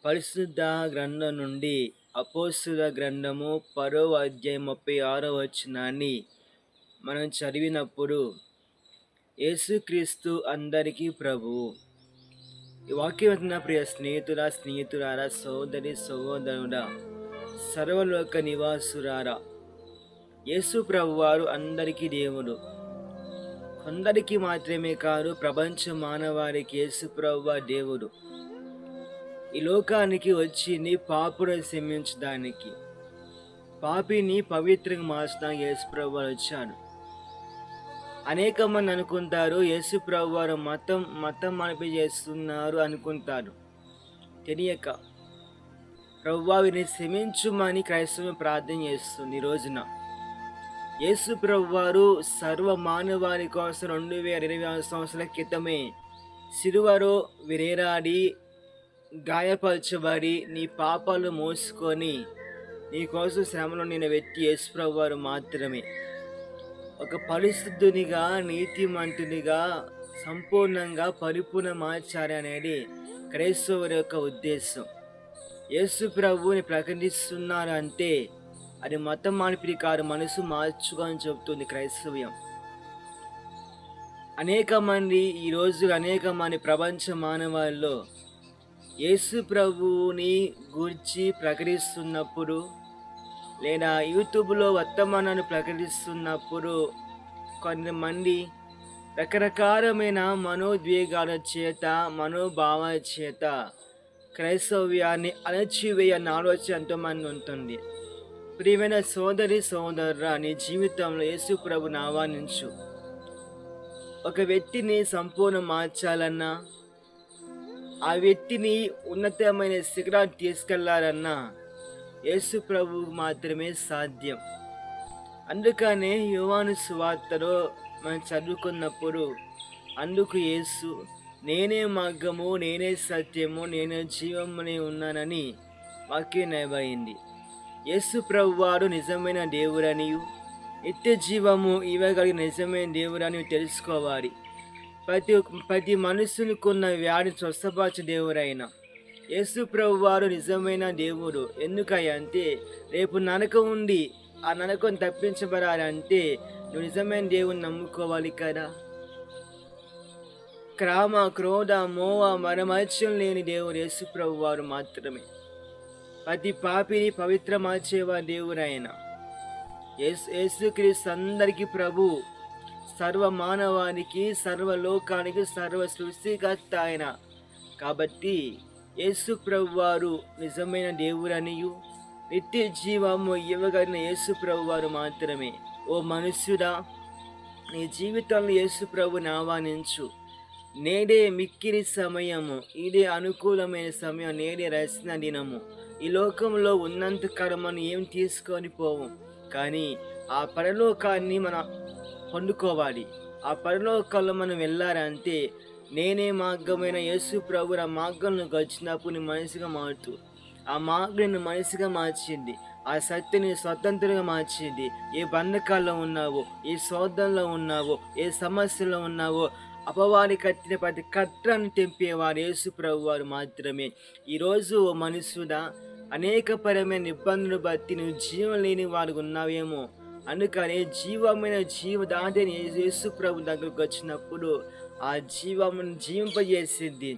పరిశుద్ధ గ్రంథం నుండి అపోస్తుల గ్రంథము 10వ అధ్యాయం 36వ వచనాన్ని మనం చదివినప్పుడు, యేసుక్రీస్తు అందరికీ ప్రభువు. ఈ వాక్యం విన్న ప్రియ స్నేహితులారా, సోదరి సహోదరుడా, సర్వలోక నివాసురారా, యేసు ప్రభువారు అందరికీ దేవుడు. కొందరికి మాత్రమే కాదు, ప్రపంచ మానవాళికి యేసు ప్రభువారు దేవుడు. ఈ లోకానికి వచ్చింది పాపులను క్షమించడానికి, పాపిని పవిత్రంగా మార్చడానికి యేసుప్రభు వారు వచ్చాడు. అనేక మంది అనుకుంటారు యేసుప్రభు వారు మతం మార్పు చేస్తున్నారు అనుకుంటారు. తెలియక ప్రభువా వీరిని క్షమించుమని క్రైస్తవం ప్రార్థన చేస్తుంది. ఈ రోజున యేసుప్రభు వారు సర్వ మానవాళి కోసం 2026 సంవత్సరాల క్రితమే సిలువలో విరేరాడి, గాయపరచబడి, నీ పాపాలు మోసుకొని నీ కోసం శ్రమలో నేను వ్యక్తి యేసుప్రభు వారు మాత్రమే. ఒక పరిశుద్ధునిగా, నీతిమంతునిగా, సంపూర్ణంగా పరిపూర్ణ మార్చాలి అనేది క్రైస్తవుల యొక్క ఉద్దేశం. యేసు ప్రభువుని ప్రకటిస్తున్నారు అంటే అది మతం మార్పిడి కాదు, మనసు మార్చుగా అని చెబుతుంది క్రైస్తవ్యం. అనేక మంది ప్రపంచ మానవాళిలో యేసు ప్రభువుని గూర్చి ప్రకటిస్తున్నప్పుడు, లేదా యూట్యూబ్లో వర్తమానాన్ని ప్రకటిస్తున్నప్పుడు, కొంతమంది రకరకాలమైన మనోద్వేగాల చేత, మనోభావాల చేత క్రైస్తవ్యాన్ని అణచివేయాలని ఆలోచన ఎంతోమంది ఉంటుంది. ప్రియమైన సోదరి సోదరురా, నీ జీవితంలో యేసు ప్రభుని ఆహ్వానించు. ఒక వ్యక్తిని సంపూర్ణ మార్చాలన్నా, ఆ వ్యక్తిని ఉన్నతమైన శిఖరాన్ని తీసుకెళ్లాలన్నా యేసు ప్రభువుకు మాత్రమే సాధ్యం. అందుకనే యోహాను సువార్తలో మనం చదువుకున్నప్పుడు, అందుకు యేసు నేనే మార్గము, నేనే సత్యము, నేనే జీవమునే ఉన్నానని వాక్యం రాయబడింది. యేసు ప్రభువారు నిజమైన దేవుడనియు, నిత్య జీవము ఇవ్వగలిగిన నిజమైన దేవుడని తెలుసుకోవాలి. ప్రతి మనుషునికి ఉన్న వ్యాధిని స్వస్థపరచే దేవుడైన యేసు ప్రభువారు నిజమైన దేవుడు. ఎందుకంటే రేపు నరకం ఉండి ఆ నరకం తప్పించబడాలంటే నువ్వు నిజమైన దేవుని నమ్ముకోవాలి కదా. క్రామ, క్రోధ, మోహ, మరమత్యం లేని దేవుడు యేసు ప్రభువారు మాత్రమే. ప్రతి పాపిని పవిత్ర మార్చేవారు దేవుడు ఆయన. యేసుక్రీస్తు అందరికీ ప్రభు, సర్వ మానవానికి, సర్వలోకానికి, సర్వ సృష్టికర్త ఆయన. కాబట్టి యేసు ప్రభువారు నిజమైన దేవుడనియు, నిత్య జీవము ఇవ్వగలిగిన యేసు ప్రభువారు మాత్రమే. ఓ మనుష్యుడా, నీ జీవితంలో యేసు ప్రభుని ఆహ్వానించు. నేడే మిక్కిలి సమయము, ఇదే అనుకూలమైన సమయం, నేడే రచన దినము. ఈ లోకంలో ఉన్నంతకాలం మనం ఏం తీసుకొని పోము, కానీ ఆ పరలోకాన్ని మనం పొందుకోవాలి. ఆ పరలోకంలో మనం వెళ్ళాలంటే నేనే మార్గమైన యేసు ప్రభు ఆ మార్గంలో గడిచినప్పుడు నీ మనసుగా మారుతూ, ఆ మార్గం మనసుగా మార్చింది, ఆ సత్యని స్వతంత్రంగా మార్చింది. ఏ బంధకాల్లో ఉన్నావో, ఏ శోధనలో ఉన్నావో, ఏ సమస్యలో ఉన్నావో, అపవాది కట్టిన ప్రతి కట్టాన్ని తెంపేవారు యేసు ప్రభు వారు మాత్రమే. ఈరోజు ఓ మనుషుడా, అనేకపరమైన ఇబ్బందులు బట్టి నువ్వు జీవం లేని వారు ఉన్నావేమో. అందుకని జీవమైన జీవదాతని యేసు ప్రభు దగ్గరకు వచ్చినప్పుడు ఆ జీవమును జీవింపజేసింది.